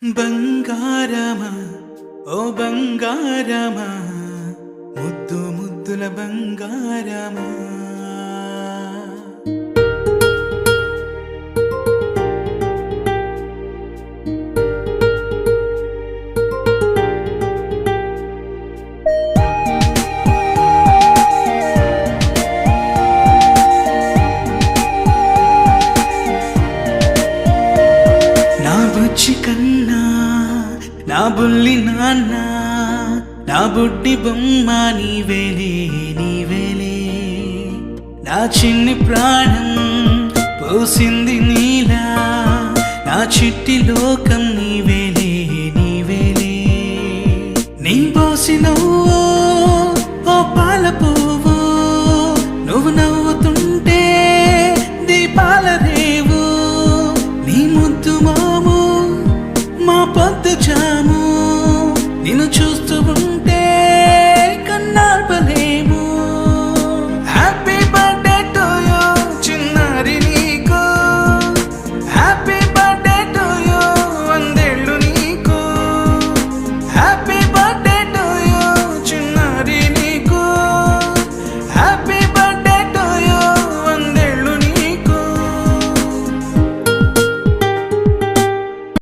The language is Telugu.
బంగారమా ఓ బంగారమా ముద్దు ముద్దుల బంగారమా నా బుజ్జి కన్నా నా బుల్లి నాన్న నా బుడ్డి బొమ్మ నీవేలే నీవేలే నా చిన్ని ప్రాణం పోసింది నీలా నా చిట్టి లోకం నీవేలే నీవేలే నీ పోసిన